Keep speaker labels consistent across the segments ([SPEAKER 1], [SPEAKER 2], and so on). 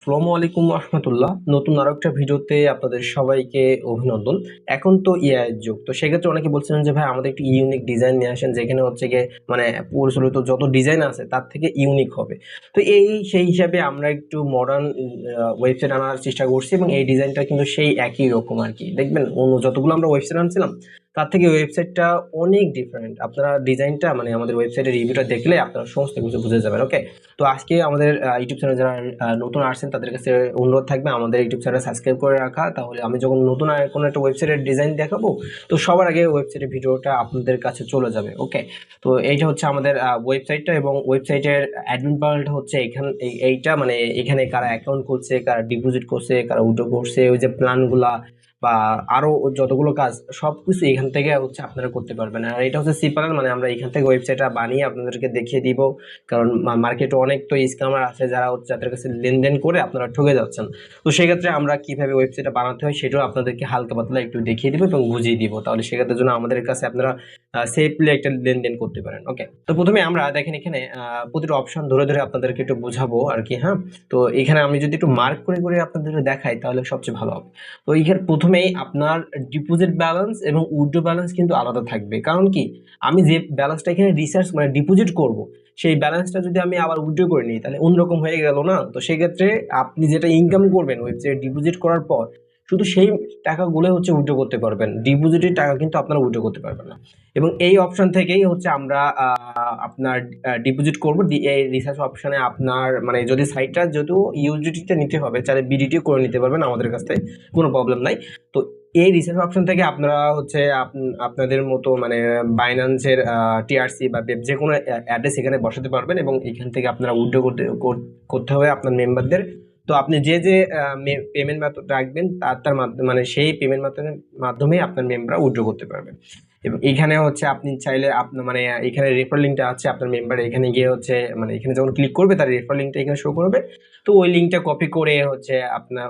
[SPEAKER 1] আসসালামু আলাইকুম রহমতুল্লাহ। নতুন আরো একটা ভিডিওতে আপনাদের সবাইকে অভিনন্দন। এখন তো এআই এর যুগ, তো সেক্ষেত্রে অনেকে বলছিলেন যে ভাই আমাদের একটি ইউনিক ডিজাইন নিয়ে আসেন, যেখানে হচ্ছে গিয়ে মানে প্রচলিত যত ডিজাইন আছে তার থেকে ইউনিক হবে। তো সেই হিসাবে আমরা একটু মডার্ন ওয়েবসাইট আনার চেষ্টা করছি, এবং এই ডিজাইনটা কিন্তু সেই একই রকম আর কি। দেখবেন অন্য যতগুলো আমরা ওয়েবসাইট আনছিলাম তার থেকে ওয়েবসাইটটা অনেক ডিফারেন্ট। আপনারা ডিজাইনটা মানে আমাদের ওয়েবসাইটের রিভিউটা দেখলে আপনারা সমস্ত কিছু বুঝে যাবেন। ওকে, তো আজকে আমাদের ইউটিউব চ্যানেল যারা নতুন আসছেন তাদের কাছে অনুরোধ থাকবে আমাদের ইউটিউব চ্যানেল সাবস্ক্রাইব করে রাখা। তাহলে আমি যখন নতুন কোনো একটা ওয়েবসাইটের ডিজাইন দেখাবো, তো সবার আগে ওয়েবসাইটের ভিডিওটা আপনাদের কাছে চলে যাবে। ওকে, তো এইটা হচ্ছে আমাদের ওয়েবসাইটটা, এবং ওয়েবসাইটের অ্যাডমিন প্যানেলটা হচ্ছে এইটা মানে এখানে কারা অ্যাকাউন্ট খুলছে, কারা ডিপোজিট করছে, কারা উইথড্র করছে, ওই যে প্ল্যানগুলা বা আরো যতগুলো কাজ সবকিছু এখান থেকে হচ্ছে আপনারা করতে পারবেন। আর এটা হচ্ছে সি প্যানেল, মানে আমরা এখান থেকে ওয়েবসাইটটা বানিয়ে আপনাদেরকে দেখিয়ে দিব। কারণ মার্কেটে অনেক তো স্ক্যামার আছে যারা হচ্ছে যাদের কাছে লেনদেন করে আপনারা ঠকে যাচ্ছেন। তো সেক্ষেত্রে আমরা কিভাবে ওয়েবসাইটটা বানাতে হয় সেটাও আপনাদেরকে হালকা পাতলা একটু দেখিয়ে দিব এবং বুঝিয়ে দিব। তাহলে সেক্ষেত্রে জন্য আমাদের কাছে আপনারা সেফলি একটা লেনদেন করতে পারেন। ওকে, তো প্রথমে আমরা দেখেন এখানে প্রতিটা অপশন ধরে ধরে আপনাদেরকে একটু বোঝাবো আর কি। হ্যাঁ, তো এখানে আমি যদি একটু মার্ক করে করে আপনাদের দেখাই তাহলে সবচেয়ে ভালো হবে। তো এখানে প্রথমেই আপনার ডিপোজিট ব্যালেন্স এবং উইথড্র ব্যালেন্স কিন্তু আলাদা থাকবে। কারণ কি, আমি যে ব্যালেন্সটা এখানে রিসার্চ মানে ডিপোজিট করব, সেই ব্যালেন্সটা যদি আমি আবার উইথড্র করে নিই তাহলে অন্যরকম হয়ে গেল না। তো সেই ক্ষেত্রে আপনি যেটা ইনকাম করবেন ওয়েবসাইট ডিপোজিট করার পর, শুধু সেই টাকাগুলো হচ্ছে উইথড্র করতে পারবেন, ডিপোজিটের টাকা কিন্তু আপনারা উইথড্র করতে পারবেন না। এবং এই অপশন থেকেই হচ্ছে আমরা আপনার ডিপোজিট করব। এই রিসার্চ অপশনে আপনার মানে যদি সাইটটা যেহেতু ইউজিটিতে নিতে হবে, চাইলে বিডিটিও করে নিতে পারবেন আমাদের কাছ থেকে, কোনো প্রবলেম নাই। তো এই রিসার্চ অপশন থেকে আপনারা হচ্ছে আপনাদের মতো মানে বাইন্যান্সের টিআরসি বা ওয়েব যে কোনো অ্যাড্রেস এখানে বসাতে পারবেন, এবং এখান থেকে আপনারা উইথড্র করতে হবে আপনার মেম্বারদের। তো আপনি যে যে পেমেন্ট মেথড রাখবেন তার মাধ্যমে মানে সেই পেমেন্ট মেথডের মাধ্যমে আপনার মেম্বাররা উইথড্র করতে পারবেন। এবং এখানে হচ্ছে আপনি চাইলে আপনার মানে এখানে রেফার লিঙ্কটা আছে আপনার মেম্বার, এখানে গিয়ে হচ্ছে মানে এখানে যখন ক্লিক করবে তার রেফার লিঙ্কটা এখানে শো করবে। তো ওই লিঙ্কটা কপি করে হচ্ছে আপনার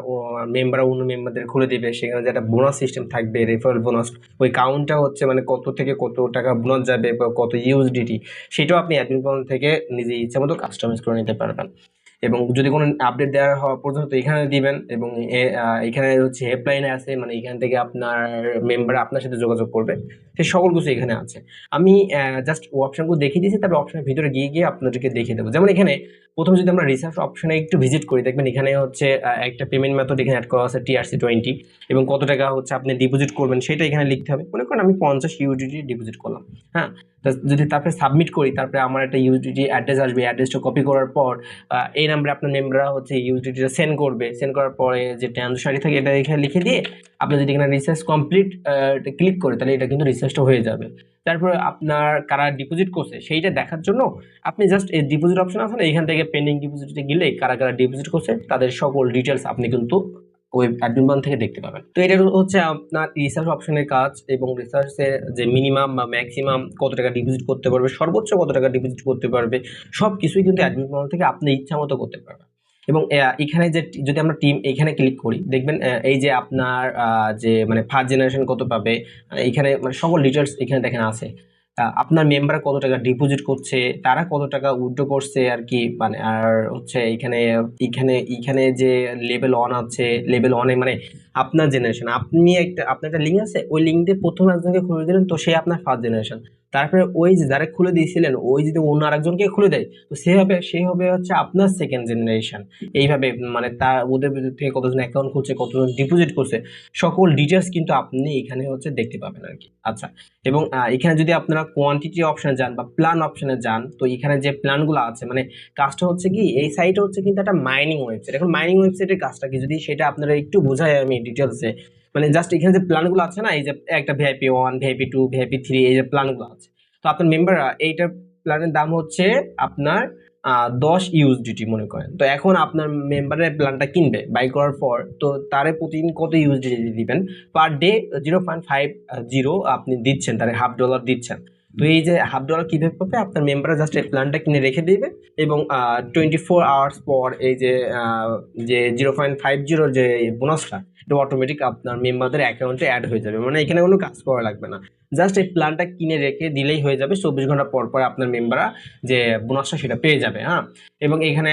[SPEAKER 1] মেম্বার অন্য মেম্বারদের খুলে দিবে। সেখানে যেটা বোনাস সিস্টেম থাকবে, রেফারেল বোনাস, ওই কাউন্টটা হচ্ছে মানে কত থেকে কত টাকা বোনাস যাবে বা কত ইউএসডিটি, সেটাও আপনি অ্যাডমিন প্যানেল থেকে নিজে ইচ্ছা মতো কাস্টমাইজ করে নিতে পারবেন। এবং যদি কোনো আপডেট দেওয়ার হওয়া পর্যন্ত এখানে দিবেন। এবং এখানে হচ্ছে হেল্পলাইনে আছে, মানে এখান থেকে আপনার মেম্বার আপনার সাথে যোগাযোগ করবে, সে সকল কিছু এখানে আছে। আমি জাস্ট অপশনগুলো দেখিয়ে দিয়েছি, তারপর অপশনের ভিতরে গিয়ে গিয়ে আপনাদেরকে দেখিয়ে দেবো। যেমন এখানে প্রথমে যদি আমরা রিসার্চ অপশনে একটু ভিজিট করি, দেখবেন এখানে হচ্ছে একটা পেমেন্ট মেথড এখানে অ্যাড করা আছে TRC20, এবং কত টাকা হচ্ছে আপনি ডিপোজিট করবেন সেটা এখানে লিখতে হবে। মনে করেন আমি 50 ইউডিটি ডিপোজিট করলাম। হ্যাঁ, যদি তারপরে সাবমিট করি, তারপরে আমার একটা ইউডিটি অ্যাড্রেস আসবে, অ্যাড্রেসটা কপি করার পর এই নাম্বারে আপনার মেম্বাররা হচ্ছে ইউডিটিটা সেন্ড করবে। সেন্ড করার পরে যে ট্রানজাকশন থাকে এটা এখানে লিখে দিয়ে আপনি যদি এখানে রিসার্চ কমপ্লিট ক্লিক করে, তাহলে এটা কিন্তু রিসার্চটা হয়ে যাবে। তারপরে আপনার কারা ডিপোজিট করছে সেইটা দেখার জন্য আপনি জাস্ট এই ডিপোজিট অপশন আছে না, এখান থেকে পেন্ডিং ডিপোজিটে গেলে কারা কারা ডিপোজিট করছে তাদের সকল ডিটেলস আপনি কিন্তু ওই অ্যাডমিন প্যানেল থেকে দেখতে পাবেন। তো এটা হচ্ছে আপনার রিসার্চ অপশনের কাজ। এবং রিসার্চের যে মিনিমাম বা ম্যাক্সিমাম কত টাকা ডিপোজিট করতে পারবে, সর্বোচ্চ কত টাকা ডিপোজিট করতে পারবে, সব কিছুই কিন্তু অ্যাডমিন প্যানেল থেকে আপনি ইচ্ছা মতো করতে পারবেন। এবং এখানে যে যদি আমরা টিম এখানে ক্লিক করি, দেখবেন এই যে আপনার যে মানে ফার্স্ট জেনারেশন কত পাবে, এখানে মানে সকল ডিটেলস এখানে দেখেন আছে। আপনার মেম্বার কত টাকা ডিপোজিট করছে, তারা কত টাকা উইথড্র করছে আর কি। মানে আর হচ্ছে এখানে এখানে এখানে যে লেভেল 1 আছে, লেভেল 1-এ মানে আপনার জেনারেশন, আপনি আপনার একটা লিঙ্ক আছে, ওই লিঙ্ক দিয়ে প্রথম একজনকে খুলে দিলেন, তো সে আপনার ফার্স্ট জেনারেশন। তারপরে ওই যে যারা খুলে দিয়েছিলেন ওই যদি অন্য আরেকজনকে খুলে দেয়, তো সে হবে হচ্ছে আপনার সেকেন্ড জেনারেশন। এইভাবে মানে ওদের ভিতর থেকে কতজন অ্যাকাউন্ট খুলছে, কতজন ডিপোজিট করছে, সকল ডিটেলস কিন্তু আপনি এখানে হচ্ছে দেখতে পাবেন আর কি। আচ্ছা, এবং এখানে যদি আপনারা কোয়ান্টিটি অপশনে যান বা প্ল্যান অপশনে যান, তো এখানে যে প্ল্যানগুলো আছে মানে কাজটা হচ্ছে কি, এই সাইটে হচ্ছে কিন্তু একটা মাইনিং ওয়েবসাইট। এখন মাইনিং ওয়েবসাইটের কাজটা কি যদি সেটা আপনারা একটু বোঝাই আমি ডিটেলসে, মানে জাস্ট এখানে যে প্ল্যানগুলো আছে না, এই যে একটা VIP1, VIP2, VIP3, এই যে প্ল্যানগুলো আছে, তো আপনার মেম্বাররা এইটার প্ল্যানের দাম হচ্ছে আপনার 10 ইউএসডিটি মনে করেন। তো এখন আপনার মেম্বারের প্ল্যানটা কিনবে বাই করার পর, তো তারে প্রতিদিন কত ইউএসডিটি দিবেন, পার ডে 0.50 আপনি দিচ্ছেন, তারে $0.50 দিচ্ছেন। তো এই যে $0.50 কিভাবে পাবে, আপনার মেম্বাররা জাস্ট এই প্ল্যানটা কিনে রেখে দিবে, এবং 24 আওয়ার্স পর এই যে 0.50 যে বোনাসটা, এটা অটোমেটিক আপনার মেম্বারদের অ্যাকাউন্টে অ্যাড হয়ে যাবে। মানে এখানে কোনো কাজ করা লাগবে না। জাস্ট এই প্ল্যানটা কিনে রেখে দিলেই হয়ে যাবে। 24 ঘন্টা পর পর আপনার মেম্বাররা যে বোনাসটা সেটা পেয়ে যাবে। হ্যাঁ, এবং এখানে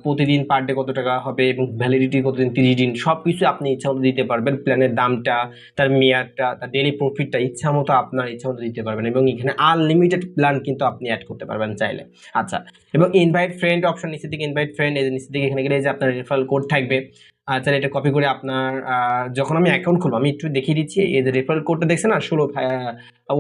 [SPEAKER 1] প্রতিদিন পার ডে কত টাকা হবে এবং ভ্যালিডিটি কতদিন, 30 দিন, সব কিছু আপনি ইচ্ছা মতো দিতে পারবেন। প্ল্যানের দামটা, তার মেয়াদটা, তার ডেলি প্রফিটটা ইচ্ছা মতো আপনার ইচ্ছা মতো দিতে পারবেন এবং এখানে আনলিমিটেড প্ল্যান কিন্তু আপনি অ্যাড করতে পারবেন চাইলে। আচ্ছা, এবং ইনভাইট ফ্রেন্ড অপশন, নিচের দিকে ইনভাইট ফ্রেন্ড, এই যে নিচের দিকে এখানে গেলে যে আপনার রেফারেল কোড থাকবে। তাহলে এটা কপি করে আপনার যখন আমি অ্যাকাউন্ট খুলবো, আমি একটু দেখিয়ে দিচ্ছি। এই যে রেফারেল কোডটা দেখছেন না,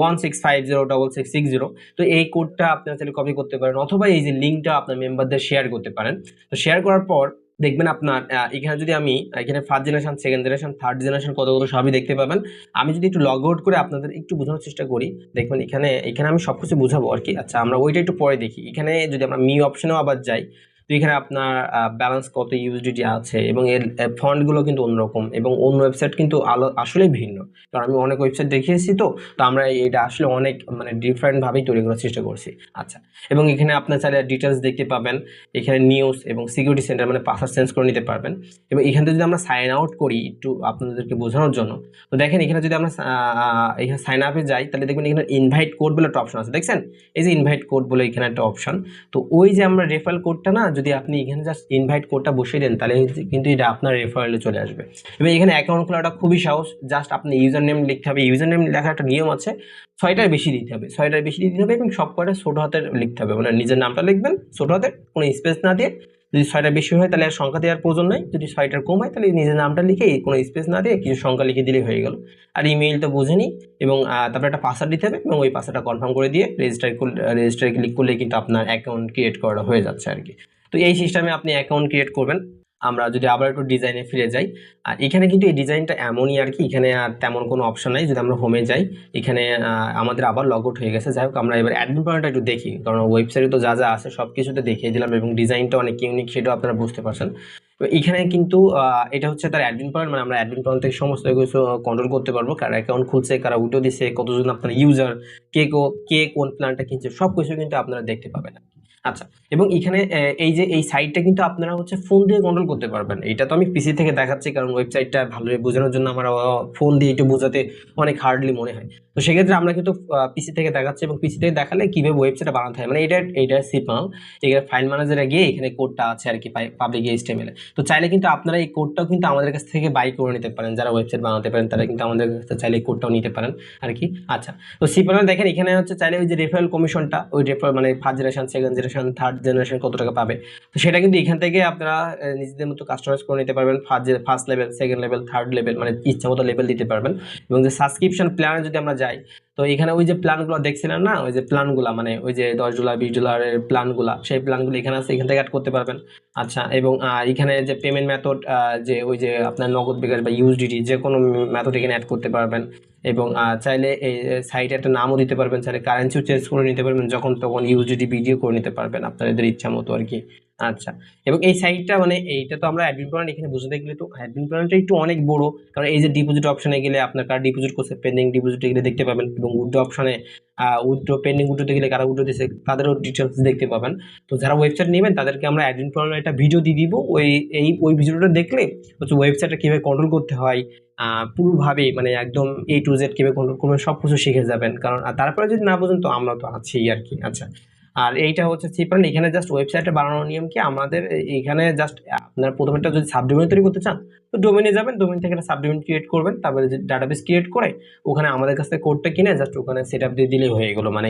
[SPEAKER 1] 16506660, তো এই কোডটা আপনারা চাইলে কপি করতে পারেন, অথবা এই যে লিঙ্কটা আপনার মেম্বারদের শেয়ার করতে পারেন। তো শেয়ার করার পর দেখবেন আপনার এখানে যদি আমি এখানে first generation, second generation, third generation কত কত সবই দেখতে পাবেন। আমি যদি একটু লগ আউট করে আপনাদের একটু বোঝানোর চেষ্টা করি, দেখবেন এখানে আমি সবকিছু বুঝাবো আর কি। আচ্ছা, আমরা ওইটা একটু পরে দেখি। এখানে যদি আমরা মি অপশনেও আবার যাই, তো এখানে আপনার ব্যালেন্স কত ইউএসডিটি আছে এবং এর ফন্টগুলো কিন্তু অন্যরকম এবং অন্য ওয়েবসাইট কিন্তু আসলেই ভিন্ন, কারণ আমি অনেক ওয়েবসাইট দেখিয়েছি। তো আমরা এটা আসলে অনেক মানে ডিফারেন্টভাবেই তৈরি করার চেষ্টা করছি। আচ্ছা, এবং এখানে আপনার চাইলে ডিটেলস দেখতে পাবেন, এখানে নিউজ এবং সিকিউরিটি সেন্টার মানে পাসওয়ার্ড চেঞ্জ করে নিতে পারবেন। এবং এখান থেকে যদি আমরা সাইন আউট করি একটু আপনাদেরকে বোঝানোর জন্য, তো দেখেন এখানে যদি আমরা এখানে সাইন আপে যাই, তাহলে দেখবেন এখানে ইনভাইট কোড বলে একটা অপশন আছে, দেখছেন? এই যে ইনভাইট কোড বলে এখানে একটা অপশন। তো ওই যে আমরা রেফারেল কোডটা না, যদি আপনি এখানে জাস্ট ইনভাইট কোডটা বসিয়ে দেন, তাহলে কিন্তু এটা আপনার রেফারেলে চলে আসবে। এবং এখানে অ্যাকাউন্ট খোলাটা খুবই সহজ, জাস্ট আপনি ইউজার নেম লিখতে হবে। ইউজার নেম লেখার একটা নিয়ম আছে, 6টার বেশি দিতে হবে, 6টার বেশি দিতে হবে এবং সব কটা ছোট হাতের লিখতে হবে, মানে নিজের নামটা লিখবেন ছোট হাতের, কোনো স্পেস না দিয়ে। যদি 6টার বেশি হয় তাহলে আর সংখ্যা দেওয়ার প্রয়োজন নাই, যদি 6টার কম হয় তাহলে নিজের নামটা লিখে কোনো স্পেস না দিয়ে কিছু সংখ্যা লিখে দিলেই হয়ে গেল। আর ইমেইলটা বুঝে নিই এবং তারপরে একটা পাসওয়ার্ড দিতে হবে এবং ওই পাসওয়ার্ডটা কনফার্ম করে দিয়ে রেজিস্টারে ক্লিক করলে কিন্তু আপনার অ্যাকাউন্ট ক্রিয়েট করা হয়ে যাচ্ছে আর কি। তো এই সিস্টেমে আপনি অ্যাকাউন্ট ক্রিয়েট করবেন। আমরা যদি আবার একটু ডিজাইনে ফিরে যাই, আর এখানে কিন্তু এই ডিজাইনটা এমনই আর কি, এখানে আর তেমন কোনো অপশন নাই। যদি আমরা হোমে যাই, এখানে আমাদের আবার লগ আউট হয়ে গেছে। যাই হোক, আমরা এবার অ্যাডমিন প্যানেলটা একটু দেখি, কারণ ওয়েবসাইটে তো যা যা আছে সব কিছুতে দেখিয়ে দিলাম এবং ডিজাইনটা অনেক ইউনিক, সেটাও আপনারা বুঝতে পারছেন। এখানে কিন্তু এটা হচ্ছে তার অ্যাডমিন প্যানেল, মানে আমরা অ্যাডমিন প্যানেল থেকে সমস্ত কিছু কন্ট্রোল করতে পারবো, কারা অ্যাকাউন্ট খুলছে, কারা উইডো দিছে, কতজন আপনার ইউজার, কে কোন প্ল্যানটা কিনছে, সব কিছু কিন্তু আপনারা দেখতে পাবেন। আচ্ছা, এবং এখানে এই যে এই সাইটটা কিন্তু আপনারা হচ্ছে ফোন দিয়ে কন্ট্রোল করতে পারবেন। এটা তো আমি পিসি থেকে দেখাচ্ছি, কারণ ওয়েবসাইটটা ভালোভাবে বোঝানোর জন্য আমার ফোন দিয়ে একটু বোঝাতে অনেক হার্ডলি মনে হয়। তো সেক্ষেত্রে আমরা কিন্তু পিসি থেকে দেখাচ্ছি এবং পিসি থেকে দেখালে কিভাবে ওয়েবসাইটটা বানাতে হয়, মানে এটা সিম্পল। এখানে ফাইল ম্যানেজারে গিয়ে এখানে কোডটা আছে আর কি, পাবলিক HTML। তো চাইলে কিন্তু আপনারা এই কোডটাও কিন্তু আমাদের কাছ থেকে বাই করে নিতে পারেন, যারা ওয়েবসাইট বানাতে পারেন তারা কিন্তু আমাদের কাছ থেকে চাইলে এই কোডটাও নিতে পারেন আর কি। আচ্ছা, তো সিম্পল দেখেন এখানে হচ্ছে চাইলে ওই যে রেফারেল কমিশনটা, ওই রেফারেল মানে first generation, second generation, third generation কত টাকা পাবে, তো সেটা কিন্তু এখান থেকে আপনারা নিজেদের মতো কাস্টমাইজ করে নিতে পারবেন। First level, second level, third level, মানে ইচ্ছা মতো লেভেল দিতে পারবেন। এবং যে সাবস্ক্রিপশন প্ল্যানে যদি আমরা যাই, তো এখানে ওই যে প্ল্যানগুলো দেখছিলেন না, ওই যে প্ল্যানগুলো মানে ওই যে $10 $20 প্ল্যানগুলো, সেই প্ল্যানগুলো এখানে আছে, এখান থেকে অ্যাড করতে পারবেন। আচ্ছা, এবং এখানে যে পেমেন্ট মেথড, যে ওই যে আপনার নগদ, বিকাশ বা ইউএসডিটি, যে কোনো মেথড এখানে অ্যাড করতে পারবেন। এবং চাইলে এই সাইটে একটা নামও দিতে পারবেন, চাইলে কারেন্সিও চেঞ্জ করে নিতে পারবেন, যখন তখন ইউএসডিটি ভিডিও করে নিতে পারবেন আপনাদের ইচ্ছা মতো আর কি। আচ্ছা, এবং এই সাইটটা মানে এইটা তো আমরা অ্যাডমিন প্ল্যান এখানে বুঝতে গেলে তো অ্যাডমিন প্ল্যানটা একটু অনেক বড়, কারণ এই যে ডিপোজিট অপশনে গেলে আপনার কার ডিপোজিট করছে, পেন্ডিং ডিপোজিট গেলে দেখতে পাবেন, এবং উইথড্র অপশনে উইথড্র পেন্ডিং উইথড্রতে গেলে কারা উইথড্র দিয়েছে তাদেরও ডিটেলস দেখতে পাবেন। তো যারা ওয়েবসাইট নেবেন তাদেরকে আমরা অ্যাডমিন প্ল্যানের একটা ভিডিও দিয়ে দিব, ওই ভিডিওটা দেখলে হচ্ছে ওয়েবসাইটটা কীভাবে কন্ট্রোল করতে হয় পুরোভাবে, মানে একদম A to Z কীভাবে কন্ট্রোল করবেন সব কিছু শিখে যাবেন। কারণ তারপরে যদি না বোঝেন তো আমরা তো আছি আর কি। আচ্ছা, আর এইটা হচ্ছে সিপ্রান। এখানে জাস্ট ওয়েবসাইটে বানানোর নিয়ম কি, আমাদের এখানে জাস্ট আপনার প্রথমেটা যদি সাবডোমেন তৈরি করতে চান, তো ডোমেনে যাবেন, ডোমেন থেকে একটা সাবডোমেন ক্রিয়েট করবেন, তারপরে যে ডাটাবেস ক্রিয়েট করে ওখানে আমাদের কাছ থেকে কোডটা কিনে জাস্ট ওখানে সেট আপ দিয়ে দিলেই হয়ে গেলো, মানে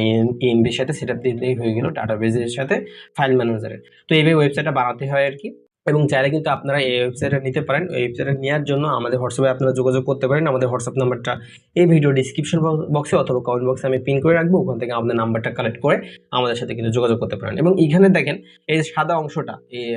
[SPEAKER 1] ইনবির সাথে সেট আপ দিয়ে দিলেই হয়ে গেলো ডাটাবেসের সাথে ফাইল ম্যানেজারে। তো এইভাবে ওয়েবসাইটটা বানাতে হয় আর কি। এবং চাইলে কিন্তু আপনারা এই ওয়েবসাইটটা নিতে পারেন। এই ওয়েবসাইটটা নেওয়ার জন্য আমাদের হোয়াটসঅ্যাপে আপনারা যোগাযোগ করতে পারেন। আমাদের হোয়াটসঅ্যাপ নাম্বারটা এই ভিডিও ডিসক্রিপশন বক্সে অথবা কমেন্ট বক্সে আমি পিন করে রাখবো, ওখান থেকে আপনার নাম্বারটা কালেক্ট করে আমাদের সাথে কিন্তু যোগাযোগ করতে পারেন। এবং এখানে দেখেন এই যে সাদা অংশটা,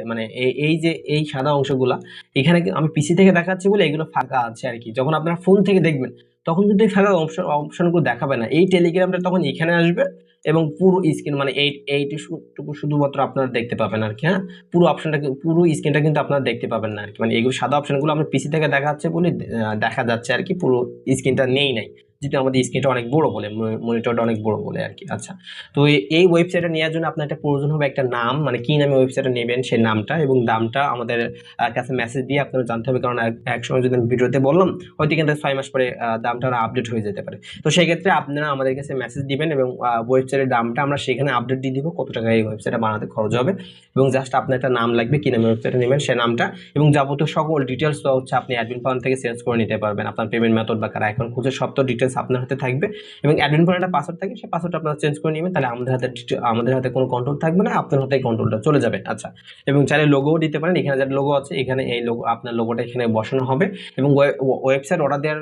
[SPEAKER 1] মানে এই যে এই সাদা অংশগুলা, এখানে আমি পিসি থেকে দেখাচ্ছি বলে এগুলো ফাঁকা আছে আর কি। যখন আপনারা ফোন থেকে দেখবেন তখন কিন্তু এই ফাঁকা অপশনগুলো দেখাবে না, এই টেলিগ্রামটা তখন এখানে আসবে এবং পুরো স্ক্রিন মানে এইটুকু শুধুমাত্র আপনারা দেখতে পাবেন আর কি। হ্যাঁ, পুরো অপশনটা, পুরো স্ক্রিনটা কিন্তু আপনারা দেখতে পাবেন না আর কি। মানে এইগুলো সাদা অপশনগুলো আমরা পিসি থেকে দেখাচ্ছে বলে দেখা যাচ্ছে আর কি, পুরো স্ক্রিনটা নেই। যেটা আমাদের স্ক্রিনটা অনেক বড় বলে, মনিটরটা অনেক বড় বলে আর কি। আচ্ছা, তো এই ওয়েবসাইটটা নেওয়ার জন্য আপনার একটা প্রয়োজন হবে একটা নাম, মানে কি নামে ওয়েবসাইটটা নেবেন সেই নামটা এবং দামটা আমাদের কাছে মেসেজ দিয়ে আপনারা জানতে হবে, কারণ এক সময় যদি আমি ভিডিওতে বললাম হয়তো কিন্তু 6 মাস পরে দামটা আপডেট হয়ে যেতে পারে। তো সেই ক্ষেত্রে আপনারা আমাদের কাছে মেসেজ দিবেন এবং ওয়েবসাইটের দামটা আমরা সেখানে আপডেট দিয়ে দিব, কত টাকা এই ওয়েবসাইটটা বানাতে খরচ হবে, এবং জাস্ট আপনার একটা নাম লাগবে, কি নামে ওয়েবসাইটে নেবেন সেই নামটা, এবং যাবতীয় সকল ডিটেলস হচ্ছে আপনি অ্যাডমিন প্ল্যান থেকে চেঞ্জ করে নিতে পারবেন। আপনার পেমেন্ট মেথড বা কারা অ্যাকাউন্ট খুঁজে সব তো ডিটেলস আপনার হাতে থাকবে, এবং অ্যাডমিন প্ল্যানে একটা পাসওয়ার্ড থাকে, সেই পাসওয়ার্ডটা আপনারা চেঞ্জ করে নেবেন, তাহলে আমাদের হাতে কোনো কন্ট্রোল থাকবে না, আপনার হাতে কন্ট্রোলটা চলে যাবে। আচ্ছা, এবং চাইলে লোগোও দিতে পারেন, এখানে যে লোগো আছে এখানে এই লোগো, আপনার লোগোটা এখানে বসানো হবে, এবং ওয়েবসাইট অর্ডার দেওয়ার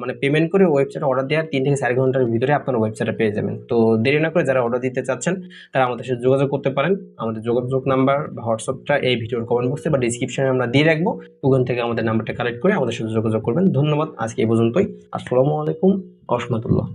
[SPEAKER 1] মানে পেমেন্ট করে ওয়েবসাইট অর্ডার দেওয়ার 3 থেকে 4 ঘন্টার ভিতরে আপনার ওয়েবসাইটটা পেয়ে যাবেন। তো দেরি না করে যারা অর্ডার দিতে চাচ্ছেন তারা আমাদের সাথে যোগাযোগ করতে পারেন। আমাদের যোগাযোগ নাম্বার বা হোয়াটসঅ্যাপটা এই ভিডিওর কমেন্ট বক্সে বা ডিসক্রিপশনে আমরা দিয়ে রাখবো, ওখান থেকে আমাদের নাম্বারটা কালেক্ট করে আমাদের সাথে যোগাযোগ করবেন। ধন্যবাদ, আজকে এই পর্যন্তই। আসসালামু আলাইকুম ওয়া রাহমাতুল্লাহ।